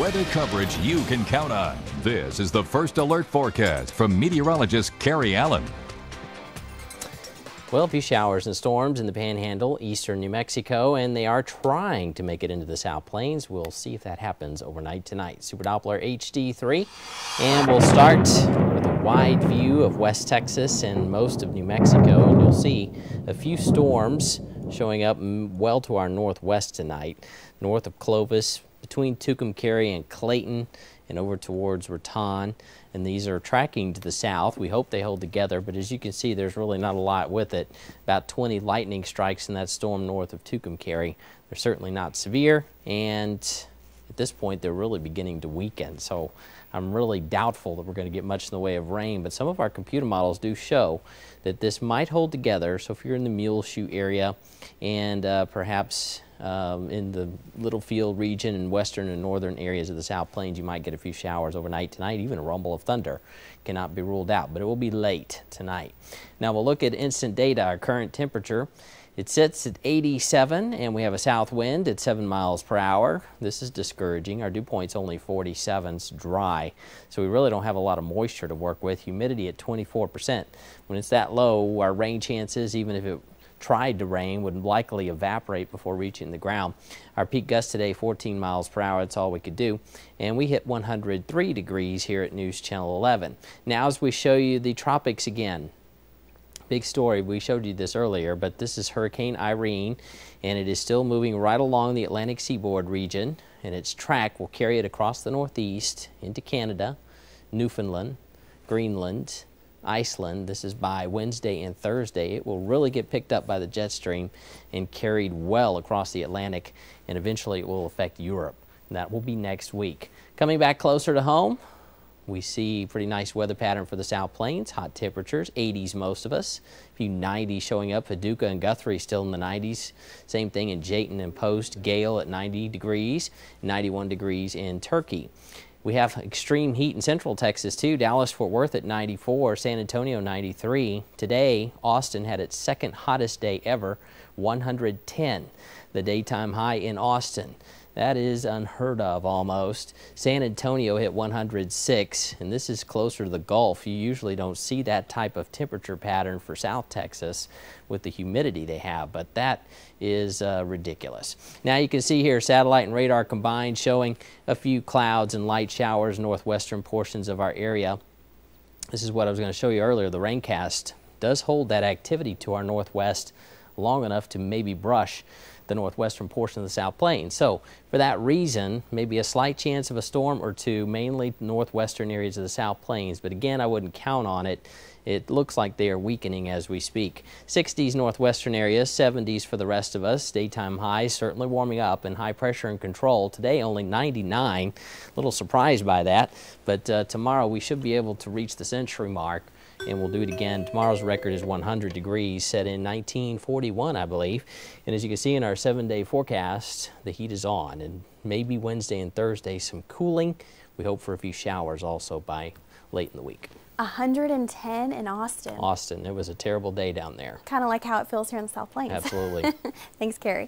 Weather coverage you can count on. This is the First Alert Forecast from meteorologist Carrie Allen. Well, a few showers and storms in the Panhandle, eastern New Mexico, and they are trying to make it into the South Plains. We'll see if that happens overnight tonight. Super Doppler HD3, and we'll start with a wide view of West Texas and most of New Mexico, and you'll see a few storms showing up well to our northwest tonight, north of Clovis, between Tucumcari and Clayton, and over towards Raton, and these are tracking to the south. We hope they hold together, but as you can see, there's really not a lot with it. About 20 lightning strikes in that storm north of Tucumcari. They're certainly not severe, and at this point, they're really beginning to weaken. So I'm really doubtful that we're going to get much in the way of rain, but some of our computer models do show that this might hold together. So if you're in the Muleshoe area and perhaps in the Littlefield region and western and northern areas of the South Plains, you might get a few showers overnight tonight. Even a rumble of thunder cannot be ruled out, but it will be late tonight. Now we'll look at instant data. Our current temperature, it sits at 87, and we have a south wind at 7 miles per hour. This is discouraging. Our dew point's only 47, it's dry, so we really don't have a lot of moisture to work with. Humidity at 24%. When it's that low, our rain chances, even if it tried to rain, would likely evaporate before reaching the ground. Our peak gust today, 14 miles per hour. That's all we could do. And we hit 103 degrees here at News Channel 11. Now as we show you the tropics again, big story. We showed you this earlier, but this is Hurricane Irene, and it is still moving right along the Atlantic seaboard region, and its track will carry it across the northeast into Canada, Newfoundland, Greenland, Iceland. This is by Wednesday and Thursday. It will really get picked up by the jet stream and carried well across the Atlantic, and eventually it will affect Europe. And that will be next week. Coming back closer to home, we see a pretty nice weather pattern for the South Plains. Hot temperatures, 80s most of us. A few 90s showing up. Paducah and Guthrie still in the 90s. Same thing in Jayton and Post. Gale at 90 degrees, 91 degrees in Turkey. We have extreme heat in central Texas too. Dallas, Fort Worth at 94, San Antonio 93. Today, Austin had its second hottest day ever, 110. The daytime high in Austin. That is unheard of almost. San Antonio hit 106, and this is closer to the Gulf. You usually don't see that type of temperature pattern for South Texas with the humidity they have, but that is ridiculous. Now you can see here satellite and radar combined showing a few clouds and light showers northwestern portions of our area. This is what I was going to show you earlier. The raincast does hold that activity to our northwest long enough to maybe brush the northwestern portion of the South Plains. So for that reason, maybe a slight chance of a storm or two, mainly northwestern areas of the South Plains. But again, I wouldn't count on it. It looks like they are weakening as we speak. 60s northwestern areas, 70s for the rest of us. Daytime highs certainly warming up and high pressure in control. Today only 99. A little surprised by that. But tomorrow we should be able to reach the century mark. And we'll do it again. Tomorrow's record is 100 degrees, set in 1941, I believe. And as you can see in our 7-day forecast, the heat is on. And maybe Wednesday and Thursday, some cooling. We hope for a few showers also by late in the week. 110 in Austin. Austin, it was a terrible day down there. Kind of like how it feels here in the South Plains. Absolutely. Thanks, Carrie.